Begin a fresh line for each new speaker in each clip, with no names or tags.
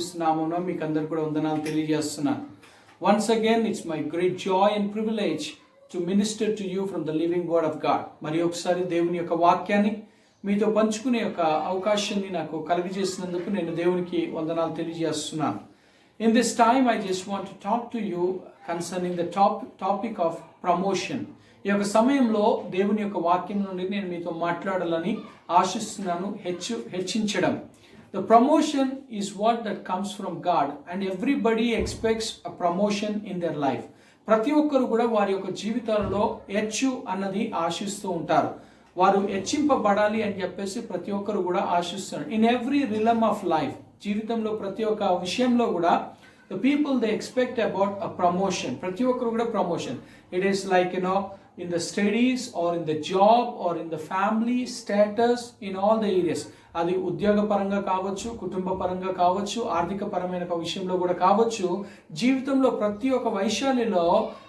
యేసుక్రీస్తు నామమున మీకు అందరు కూడా వందనాలు తెలియజేస్తున్నాను. Once again, it's my great joy and privilege to minister to you from the living word of God. మరి ఒకసారి దేవుని యొక్క వాక్యాన్ని మీతో పంచుకునే యొక్క అవకాశాన్ని నాకు కలుగజేసినందుకు నేను దేవునికి వందనాలు తెలియజేస్తున్నాను. In this time, I just want to talk to you concerning the topic of promotion. ఈ యొక్క సమయంలో దేవుని యొక్క వాక్యం నుండి నేను మీతో మాట్లాడాలని ఆశిస్తున్నాను. హెచ్చించడం. The promotion is what that comes from God, and everybody expects a promotion in their life. ప్రతి ఒక్కరు కూడా వారి యొక్క జీవితాలలో హెచ్చు అన్నది ఆశిస్తూ ఉంటారు. వారు హెచ్చింపబడాలి అని చెప్పేసి ప్రతి ఒక్కరు కూడా ఆశిస్తున్నారు. In every realm of life, జీవితంలో ప్రతి ఒక్క విషయంలో కూడా the people they expect about a promotion. ప్రతి ఒక్కరు కూడా promotion. It is like in the studies or in the job or in the family status, in all the areas. అది ఉద్యోగ పరంగా కావచ్చు, కుటుంబ పరంగా కావచ్చు, ఆర్థిక పరమైన విషయంలో కూడా కావచ్చు. జీవితంలో ప్రతి ఒక్క వైశాల్యంలో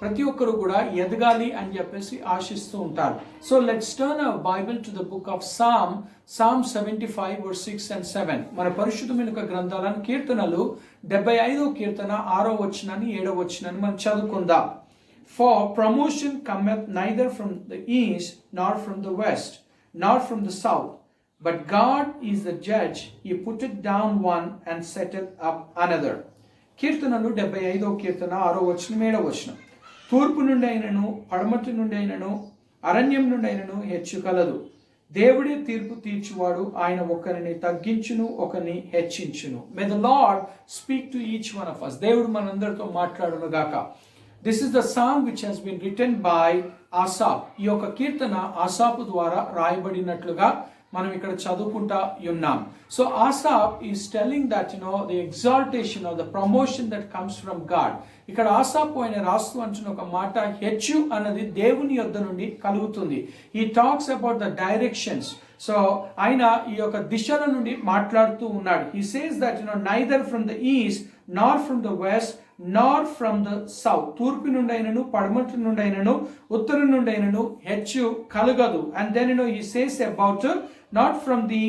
ప్రతి ఒక్కరు కూడా ఎదగాలి అని చెప్పేసి ఆశిస్తూ ఉంటారు. So let's turn our Bible to the book of Psalm 75 verse 6 and 7. మన పరిశుద్ధమైన గ్రంథాలను కీర్తనలు 75వ కీర్తన 6వ వచనాన్ని 7వ వచనాన్ని మనం చదువుకుందాం. For promotion cometh neither from the east nor from the west nor from the south, but God is the judge. He putteth down one and setteth up another. కీర్తనలు 75వ కీర్తన 6వ వచనం 7వ వచనం. తూర్పు నుండి అయినను పడమటి నుండి అయినను అరణ్యం నుండి అయినను హెచ్చు కలదు. దేవుడే తీర్పు తీర్చువాడు. ఆయన ఒకరిని తగ్గించును, ఒకరిని హెచ్చించును. May the lord speak to each one of us. దేవుడు మనందరితో మాట్లాడును గాక. This is the psalm which has been written by Asaph. ఈ యొక్క కీర్తన ఆసాపు ద్వారా రాయబడినట్లుగా మనం ఇక్కడ చదువుకుంటా ఉన్నాం. So Asaph is telling that the exaltation or the promotion that comes from God. ఇక్కడ ఆసాపు ఆయన రాస్తూ అంటున్న ఒక మాట, హెచ్చు అన్నది దేవుని యొద్ద నుండి కలుగుతుంది. He talks about the directions. So ఆయన ఈ యొక్క దిశల నుండి మాట్లాడుతూ ఉన్నాడు. He says that neither from the east nor from the west nor from the south. తూర్పు నుండి అయినను పడమటి నుండి అయినను ఉత్తరం నుండి అయినను హెచ్చు కలగదు. And then he says about not from the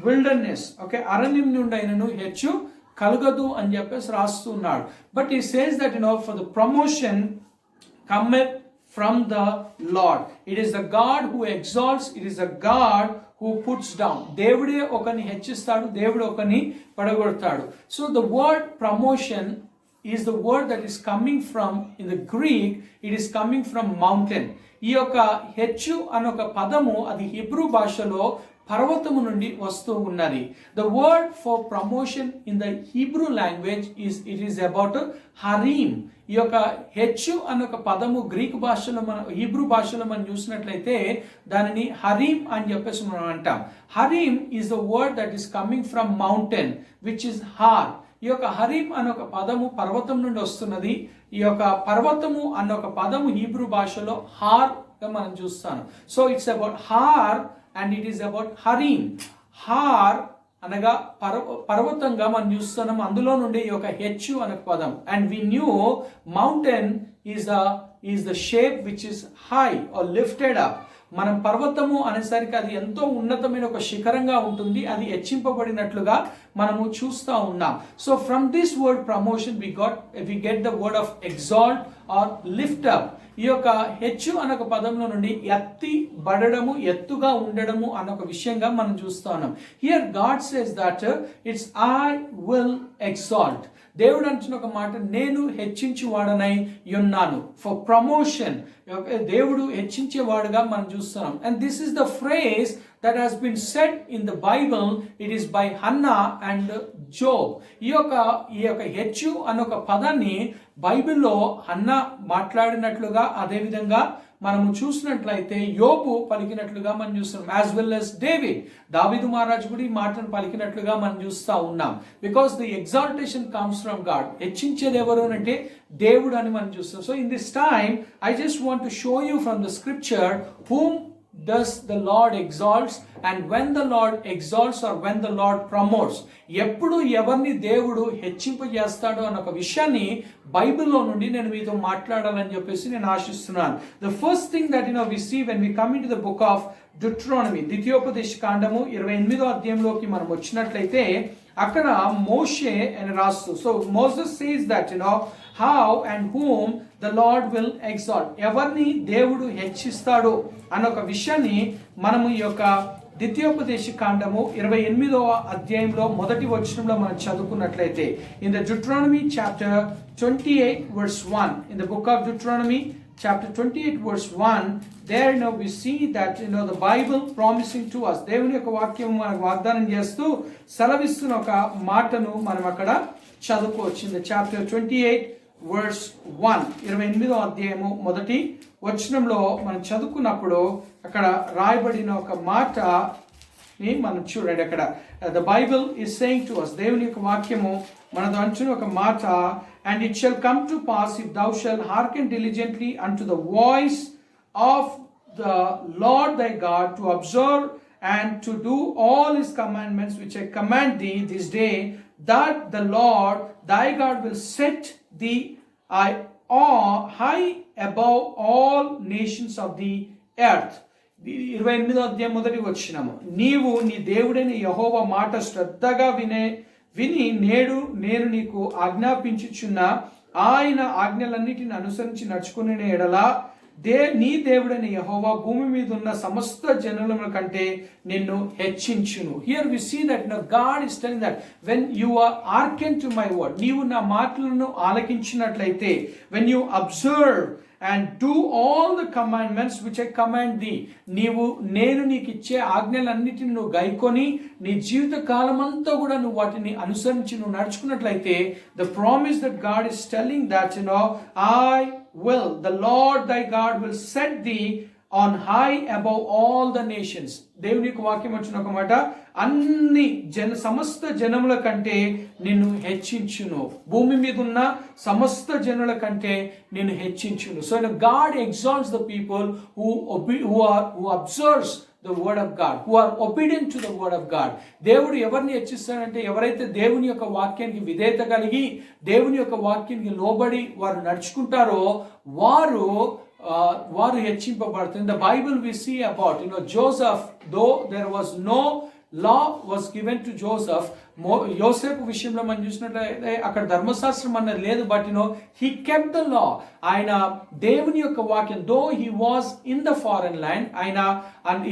wilderness. Okay, అరణ్యం నుండి అయినను హెచ్చు కలగదు అని చెప్పేసి రాస్తున్నాడు. But he says that for the promotion cometh from the Lord. It is the God who exalts. It is the God who puts down. దేవుడే ఒకరిని హెచ్చిస్తాడు, దేవుడు ఒకరిని పడగొడతాడు. So the word promotion is the word that is coming from, in the Greek, it is coming from mountain. ఈ యొక్క హెచ్చు అనే ఒక పదము అది హీబ్రూ భాషలో పర్వతము నుండి వస్తూ ఉన్నది. The word for promotion in the Hebrew language it is about harim. ఈ యొక్క హెచ్చు అనే ఒక పదము గ్రీక్ భాషలో హీబ్రూ భాషలో మనం చూసినట్లయితే దానిని హరీం అని చెప్పేసి మనం అంటాం. Harim is the word that is coming from mountain which is har. ఈ యొక్క హరీం అనే ఒక పదము పర్వతం నుండి వస్తున్నది. ఈ యొక్క పర్వతము అన్న ఒక పదము హీబ్రూ భాషలో హార్ గా మనం చూస్తాను. So it's about har and it is about harim. హార్ అనగా పర్వతంగా మనం చూస్తున్నాం. అందులో నుండి ఈ యొక్క హెచ్చు అనే పదం. And we knew mountain is the shape which is high or lifted up. మనం పర్వతము అనేసరికి అది ఎంతో ఉన్నతమైన ఒక శిఖరంగా ఉంటుంది. అది హెచ్చింపబడినట్లుగా మనము చూస్తూ ఉన్నాం. So from this word promotion we get the word of exalt or lift up. ఈ యొక్క హెచ్చు అనొక పదంలో నుండి ఎత్తిబడము, ఎత్తుగా ఉండడము అన్నొక విషయంగా మనం చూస్తా ఉన్నాం. Here God says that it's I will exalt. దేవుడు అంటున్న ఒక మాట, నేను హెచ్చించువాడనై ఉన్నాను. ఫర్ ప్రమోషన్, దేవుడు హెచ్చించేవాడుగా మనం చూస్తున్నాం. And this is the phrase that has been said in the Bible. It is by Hannah and Job. ఈ యొక్క హెచ్చు అనే ఒక పదాన్ని బైబిల్లో హన్నా మాట్లాడినట్లుగా, అదేవిధంగా మనము చూసినట్లయితే యోబు పలికినట్లుగా మనం చూస్తున్నాం. యాజ్ వెల్ as డేవిడ్, దావీదు మహారాజు కూడా ఈ మాటను పలికినట్లుగా మనం చూస్తూ ఉన్నాం. Because the exaltation comes from God. హెచ్చించేది ఎవరు అంటే దేవుడు అని మనం చూస్తాం. So in this time I just want to show you from the scripture whom does the Lord exalts and when the Lord exalts or when the Lord promotes. ఎప్పుడు ఎవరిని దేవుడు హెచ్చింపజేస్తాడో అన్న ఒక విషయాన్ని బైబిల్లో నుండి నేను మీతో మాట్లాడాలని చెప్పేసి నేను ఆశిస్తున్నాను. The first thing that we see when we come into the book of Deuteronomy, ద్వితీయోపదేశ కాండము 28వ అధ్యాయంలోకి మనం వచ్చినట్లయితే అక్కడ మోషే అని రాస్తూ, so Moses says that how and whom the Lord will exalt, ఎవరిని దేవుడు హెచ్చిస్తాడో అన్న ఒక విషయాన్ని మనము ఈ యొక్క ద్వితీయోపదేశ కాండము 28వ అధ్యాయంలో మొదటి వచనంలో మనం చదువుకున్నట్లయితే, in the Deuteronomy chapter 28 verse 1, in the book of Deuteronomy chapter 28 verse 1, there we see that the Bible promising to us, దేవుని యొక్క వాక్యం మనకు వాగ్దానం చేస్తూ సెలవిస్తున్న ఒక మాటను మనం అక్కడ చదువుకోవచ్చు. ఇన్ ద chapter 28 verse 1, 28వ అధ్యాయము మొదటి వచనంలో మనం చదువుకున్నప్పుడు అక్కడ రాయబడిన ఒక మాటని మనం చూడండి. అక్కడ the Bible is saying to us, దేవుని యొక్క వాక్యము మనతో అంటున్న ఒక మాట, and it shall come to pass, if thou shalt hearken diligently unto the voice of the Lord thy God, to observe and to do all his commandments which I command thee this day, that the Lord thy God will set thee high above all nations of the earth. 28వ అధ్యాయం మొదటి వచనము, నీవు నీ దేవుడైన యెహోవా మాట శ్రద్ధగా విని నేడు నేను నీకు ఆజ్ఞాపించుచున్న ఆయన ఆజ్ఞలన్నిటిని అనుసరించి నడుచుకునే ఎడల నీ దేవుడైన యెహోవా భూమి మీద ఉన్న సమస్త జనుల కంటే నిన్ను హెచ్చించును. Here we see that God is telling that when you are hearken to my word, నీవు నా మాటలను ఆలకించినట్లయితే, when you observe and do all the commandments which I command thee, నేను నీకు ఇచ్చే ఆజ్ఞలన్నిటిని నువ్వు గైకొని నీ జీవిత కాలమంతా కూడా నువ్వు వాటిని అనుసరించి నువ్వు నడుచుకున్నట్లయితే, the promise that God is telling that the Lord thy God will set thee on high above all the nations. దేవుని యొక్క వాక్యం వచ్చిన ఒక మాట, అన్ని సమస్త జనముల కంటే నిన్ను హెచ్చించును, భూమి మీద ఉన్న సమస్త జనుల కంటే నిన్ను హెచ్చించును. So God exalts the people who observes the word of God, who are obedient to the word of God. దేవుడు ఎవరిని హెచ్చిస్తాడంటే, ఎవరైతే దేవుని యొక్క వాక్యానికి విధేయత కలిగి దేవుని యొక్క వాక్యానికి లోబడి వారు నడుచుకుంటారో వారు హెచ్చింపబడుతుంది. The Bible we see about Joseph, though there was no law was given to Joseph, యోసేపు విషయంలో మనం చూసినట్లయితే అక్కడ ధర్మశాస్త్రం అన్నది లేదు, but he kept the law. ఆయన దేవుని యొక్క వాక్యం, దో he was in the foreign land, ఆయన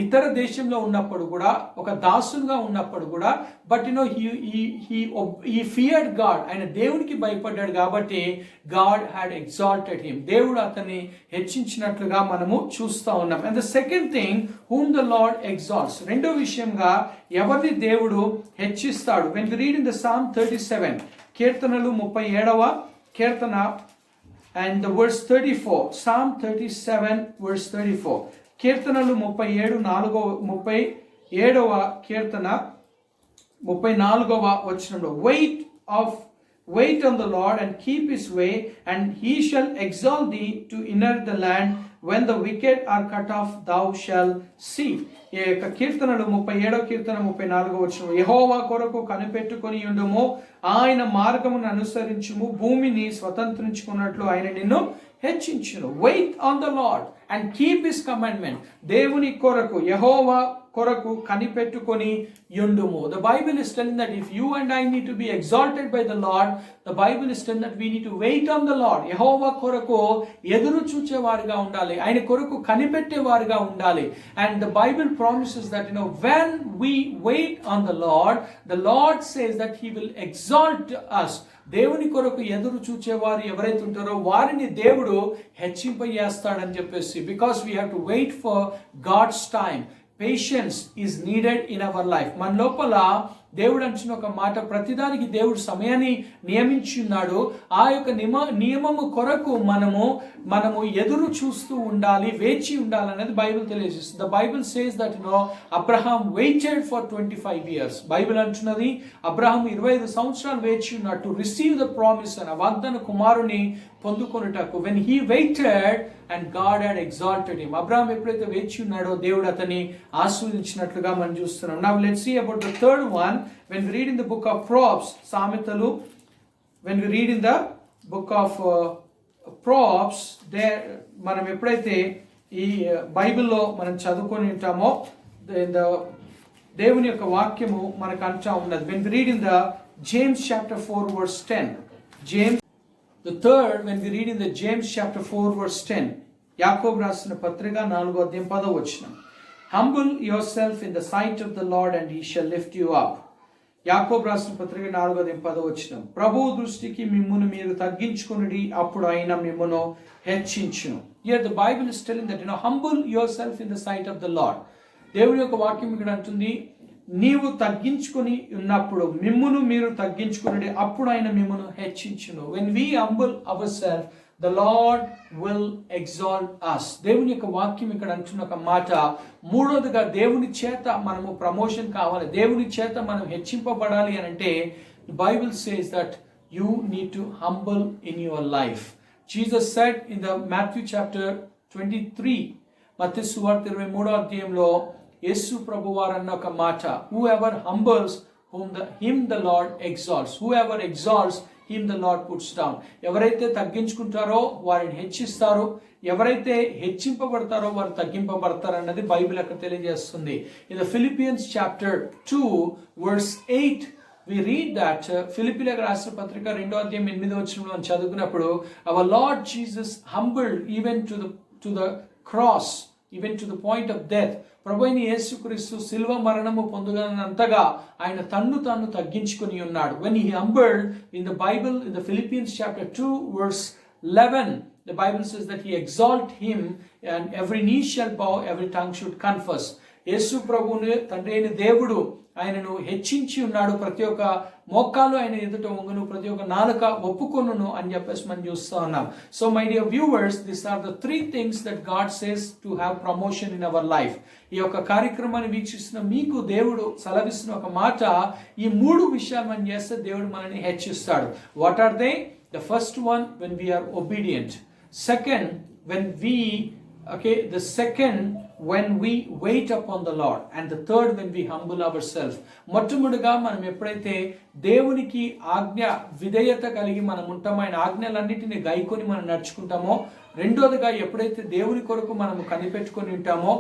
ఇతర దేశంలో ఉన్నప్పుడు కూడా, ఒక దాసునిగా ఉన్నప్పుడు కూడా, బట్ he feared God, ఆయన దేవునికి భయపడ్డాడు కాబట్టి God had exalted him, దేవుడు అతన్ని హెచ్చించినట్లుగా మనము చూస్తూ ఉన్నాం. And the second thing, whom the Lord exalts, రెండో విషయంగా ఎవరిని దేవుడు హెచ్చిస్తాడు. When we read in the Psalm 37, కీర్తనలు 37వ కీర్తన and the verse 34, Psalm 37 verse 34, కీర్తనలు 37వ కీర్తన 34వ వచనంలో, wait on the Lord and keep his way, and he shall exalt thee to inherit the land, when the wicked are cut off thou shalt see. ఈ యొక్క కీర్తనలు 37వ కీర్తన 34వ వచనం, యెహోవా కొరకు కనిపెట్టుకొని ఉండుము, ఆయన మార్గమును అనుసరించుము, భూమిని స్వతంత్రించుకున్నట్లు ఆయన నిన్ను హెచ్చించును. Wait on the lord and keep his commandment, దేవుని కొరకు యెహోవా కొరకు కనిపెట్టుకొని యుండుము. The Bible is telling that if you and I need to be exalted by the Lord, the Bible is telling that we need to wait on the Lord. యెహోవా కొరకు ఎదురు చూచేవారుగా ఉండాలి, ఆయన కొరకు కనిపెట్టేవారుగా ఉండాలి. And the Bible promises that when we wait on the Lord says that he will exalt us. దేవుని కొరకు ఎదురు చూచేవారు ఎవరైతే ఉంటారో వారిని దేవుడు హెచ్చింపజేస్తాడని చెప్పేసి, because we have to wait for God's time. Patience is needed in our life. మన లోపల దేవుడు అంచిన ఒక మాట, ప్రతిదానికి దేవుడు సమయాన్ని నియమించి ఉన్నాడు. ఆ యొక్క నియమము కొరకు మనము ఎదురు చూస్తూ ఉండాలి, వేచి ఉండాలి అనేది బైబిల్ తెలియజేస్తుంది. The Bible says that Abraham waited for 25 years. Bible అంటున్నది అబ్రహాం 25 సంవత్సరాలు వేచి ఉన్నాడు టు రిసీవ్ ద ప్రామిస్, అని వాగ్దాన కుమారుని పొందుకొనుటకు. When he waited and God had exalted him, Abraham ఎప్పుడైతే వేచి ఉన్నాడో దేవుడు అతన్ని ఆశీర్వదించినట్లుగా మనం చూస్తున్నాం. Now let's see about the third one. When we read in the book of Proverbs, సామెతలు, when we read in the book of Proverbs, there మనం ఎప్పుడైతే ఈ బైబిల్లో మనం చదువుకొని ఉంటామో, in the దేవుని యొక్క వాక్యము మనకు అంటా ఉన్నది. When we read in the James chapter 4 verse 10, James the third, when we read in the James chapter 4 verse 10, యాకోబు రాసిన పత్రిక 4వ అధ్యాయం 10వ వచనం, humble yourself in the sight of the Lord and he shall lift you up. యాకోబు రాసిన పత్రిక 4వ అధ్యాయం 10వ వచనం, ప్రభువు దృష్టికి మిమ్మును మీరు తగ్గించుకొనుడి, అప్పుడు ఆయన మిమ్మును హెచ్చించును. Here the Bible is telling that, humble yourself in the sight of the Lord. దేవుని యొక్క వాక్యం ఇక్కడ అంటుంది, నీవు తగ్గించుకొని ఉన్నప్పుడు మిమ్మును మీరు తగ్గించుకుని అప్పుడు ఆయన మిమ్మును హెచ్చించును. When we humble ourselves, the Lord will exalt us. దేవుని యొక్క వాక్యం ఇక్కడ అంటున్న ఒక మాట. మూడోదిగా దేవుని చేత మనము ప్రమోషన్ కావాలి, దేవుని చేత మనం హెచ్చింపబడాలి అని అంటే, the Bible says that you need to humble in your life. Jesus said in the Matthew chapter 23, మత్తయి సువార్త 23వ అధ్యాయంలో యేసు ప్రభువారు అన్న ఒక మాట, whoever humbles him the Lord exalts, whoever exalts him the Lord puts down. ఎవరైతే తగ్గించుకుంటారో వారిని హెచ్చిస్తారు, ఎవరైతే హెచ్చింపబడతారో వారు తగ్గింపబడతారు అన్నది బైబిల్ అక్కడ తెలియజేస్తుంది. In the Philippians chapter 2 verse 8 we read that, ఫిలిప్పీయులకు రాసిన పత్రిక 2వ అధ్యాయం 8వ వచనంలో చదువుకున్నప్పుడు, our Lord Jesus humbled even to the cross, even to the point of death. ప్రభు అయిన యేసుక్రీస్తు శిలువ మరణము పొందగలనంతగా ఆయన తన్ను తాను తగ్గించుకొని ఉన్నాడు. When he humbled, in the Bible, in the Philippians chapter 2 verse 11, the Bible says that he exalt him and every knee shall bow, every tongue should confess. యేసు ప్రభువుని తండ్రి అయిన దేవుడు ఆయనను హెచ్చించి ఉన్నాడు, ప్రతి ఒక్క మోకాలు ఆయన ఎదుట వంగును, ప్రతి ఒక్క నాలుక ఒప్పుకొనును అని చెప్పేసి మనం చూస్తూ ఉన్నాం. So my dear viewers, this are the 3 things that God says to have promotion in our life. ఈ యొక్క కార్యక్రమాన్ని వీక్షిస్తున్న మీకు దేవుడు సెలవిస్తున్న ఒక మాట, ఈ 3 విషయాలు మనం చేస్తే దేవుడు మనల్ని హెచ్చిస్తాడు. What are they? The first one, when we are obedient. Second, when we the second, when we wait upon the Lord. And the third, when we humble ourselves. మొట్టమొదటిగా మనం ఎప్పుడైతే దేవునికి ఆజ్ఞ విధేయత కలిగి మనం ఉంటామో, ఆయన ఆజ్ఞలన్నిటిని గైకొని మనం నడుచుకుంటామో, రెండోదిగా ఎప్పుడైతే దేవుని కొరకు మనము కనిపెట్టుకొని ఉంటామో,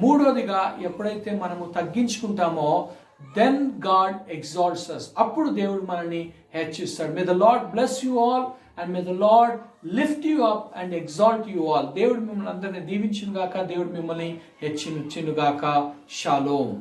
మూడోదిగా ఎప్పుడైతే మనము తగ్గించుకుంటామో, then God exalts us. అప్పుడు దేవుడు మనల్ని హెచ్చిస్తాడు. May the Lord bless you all and may the Lord lift you up and exalt you all. దేవుడు మిమ్మల్ని అందరినీ దీవించును గాక, దేవుడు మిమ్మల్ని హెచ్చించును గాక. షాలోమ్.